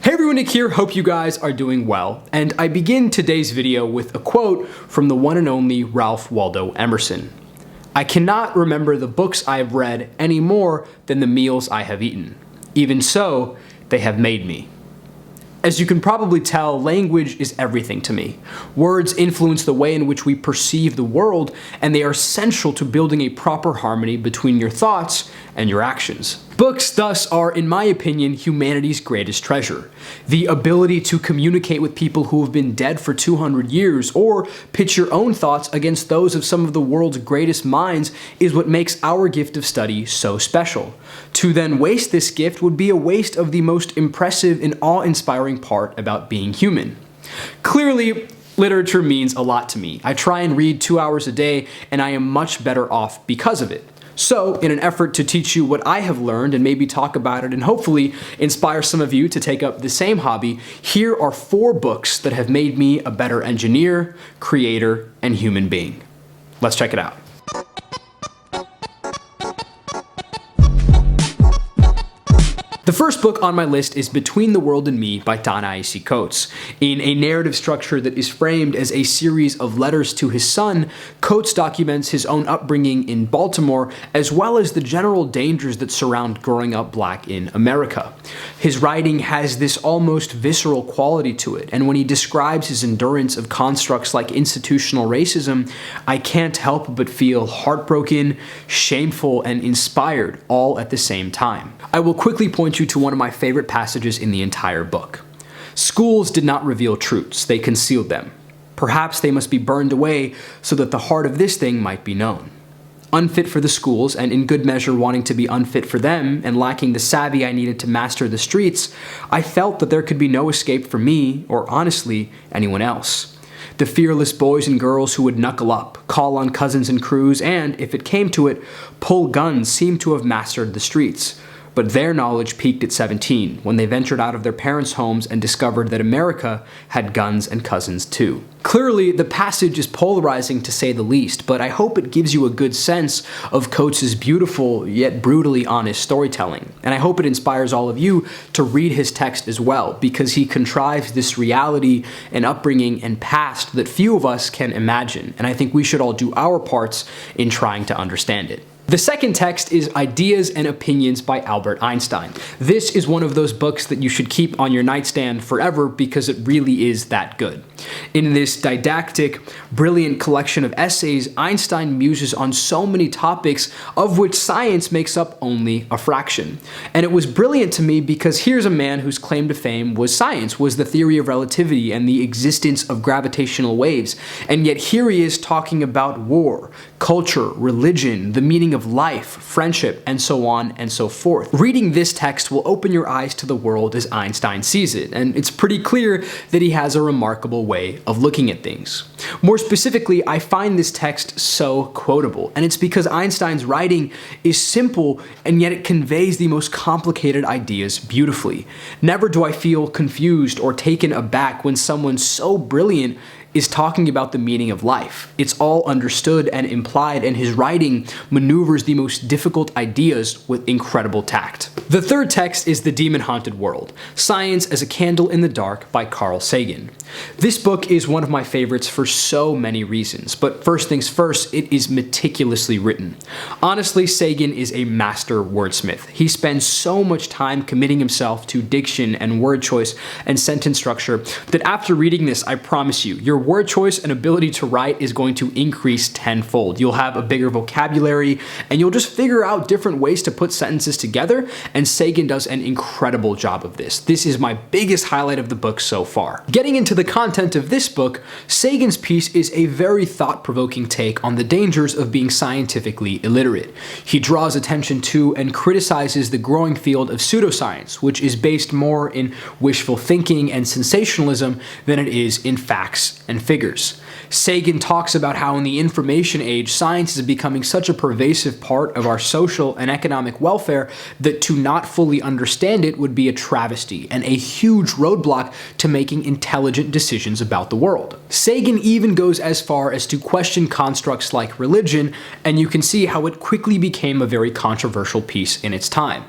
Hey everyone, Nick here, hope you guys are doing well, and I begin today's video with a quote from the one and only Ralph Waldo Emerson. "I cannot remember the books I have read any more than the meals I have eaten. Even so, they have made me." As you can probably tell, language is everything to me. Words influence the way in which we perceive the world, and they are essential to building a proper harmony between your thoughts and your actions. Books, thus, are, in my opinion, humanity's greatest treasure. The ability to communicate with people who have been dead for 200 years, or pitch your own thoughts against those of some of the world's greatest minds, is what makes our gift of study so special. To then waste this gift would be a waste of the most impressive and awe-inspiring part about being human. Clearly, literature means a lot to me. I try and read 2 hours a day, and I am much better off because of it. So, in an effort to teach you what I have learned and maybe talk about it and hopefully inspire some of you to take up the same hobby, here are 4 books that have made me a better engineer, creator, and human being. Let's check it out. The first book on my list is Between the World and Me by Ta-Nehisi Coates. In a narrative structure that is framed as a series of letters to his son, Coates documents his own upbringing in Baltimore, as well as the general dangers that surround growing up black in America. His writing has this almost visceral quality to it, and when he describes his endurance of constructs like institutional racism, I can't help but feel heartbroken, shameful, and inspired all at the same time. I will quickly point you to one of my favorite passages in the entire book. "Schools did not reveal truths, they concealed them. Perhaps they must be burned away so that the heart of this thing might be known." Unfit for the schools, and in good measure wanting to be unfit for them, and lacking the savvy I needed to master the streets, I felt that there could be no escape for me, or honestly, anyone else. The fearless boys and girls who would knuckle up, call on cousins and crews, and, if it came to it, pull guns seemed to have mastered the streets. But their knowledge peaked at 17, when they ventured out of their parents' homes and discovered that America had guns and cousins too. Clearly, the passage is polarizing to say the least, but I hope it gives you a good sense of Coates' beautiful yet brutally honest storytelling. And I hope it inspires all of you to read his text as well, because he contrives this reality and upbringing and past that few of us can imagine, and I think we should all do our parts in trying to understand it. The second text is Ideas and Opinions by Albert Einstein. This is one of those books that you should keep on your nightstand forever because it really is that good. In this didactic, brilliant collection of essays, Einstein muses on so many topics of which science makes up only a fraction. And it was brilliant to me because here's a man whose claim to fame was science, was the theory of relativity and the existence of gravitational waves. And yet here he is talking about war, culture, religion, the meaning of life, friendship, and so on and so forth. Reading this text will open your eyes to the world as Einstein sees it, and it's pretty clear that he has a remarkable way of looking at things. More specifically, I find this text so quotable, and it's because Einstein's writing is simple, and yet it conveys the most complicated ideas beautifully. Never do I feel confused or taken aback when someone so brilliant is talking about the meaning of life. It's all understood and implied, and his writing maneuvers the most difficult ideas with incredible tact. The third text is The Demonhaunted World, Science as a Candle in the Dark by Carl Sagan. This book is one of my favorites for so many reasons, but first things first, it is meticulously written. Honestly, Sagan is a master wordsmith. He spends so much time committing himself to diction and word choice and sentence structure that after reading this, I promise you, your word choice and ability to write is going to increase tenfold. You'll have a bigger vocabulary, and you'll just figure out different ways to put sentences together, and Sagan does an incredible job of this. This is my biggest highlight of the book so far. Getting into the content of this book, Sagan's piece is a very thought-provoking take on the dangers of being scientifically illiterate. He draws attention to and criticizes the growing field of pseudoscience, which is based more in wishful thinking and sensationalism than it is in facts and figures. Sagan talks about how in the information age, science is becoming such a pervasive part of our social and economic welfare that to not fully understand it would be a travesty and a huge roadblock to making intelligent decisions about the world. Sagan even goes as far as to question constructs like religion, and you can see how it quickly became a very controversial piece in its time.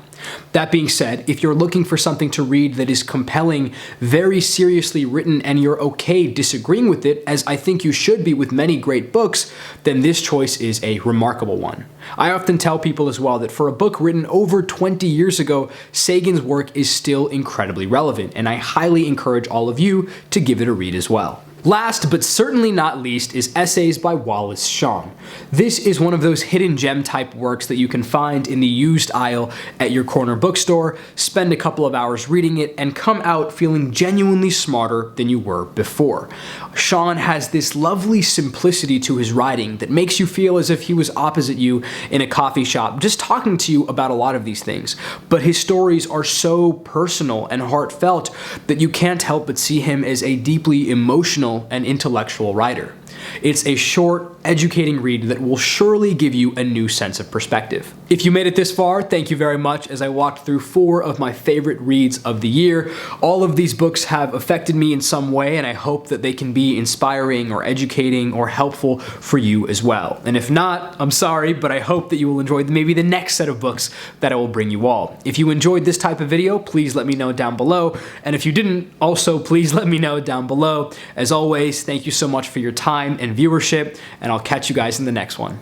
That being said, if you're looking for something to read that is compelling, very seriously written, and you're okay disagreeing with it, as I think you should be with many great books, then this choice is a remarkable one. I often tell people as well that for a book written over 20 years ago, Sagan's work is still incredibly relevant, and I highly encourage all of you to give it a read as well. Last, but certainly not least, is Essays by Wallace Shawn. This is one of those hidden gem type works that you can find in the used aisle at your corner bookstore, spend a couple of hours reading it, and come out feeling genuinely smarter than you were before. Shawn has this lovely simplicity to his writing that makes you feel as if he was opposite you in a coffee shop, just talking to you about a lot of these things. But his stories are so personal and heartfelt that you can't help but see him as a deeply emotional and intellectual writer. It's a short, educating read that will surely give you a new sense of perspective. If you made it this far, thank you very much, as I walked through 4 of my favorite reads of the year. All of these books have affected me in some way, and I hope that they can be inspiring or educating or helpful for you as well. And if not, I'm sorry, but I hope that you will enjoy maybe the next set of books that I will bring you all. If you enjoyed this type of video, please let me know down below. And if you didn't, also please let me know down below. As always, thank you so much for your time and viewership, and I'll catch you guys in the next one.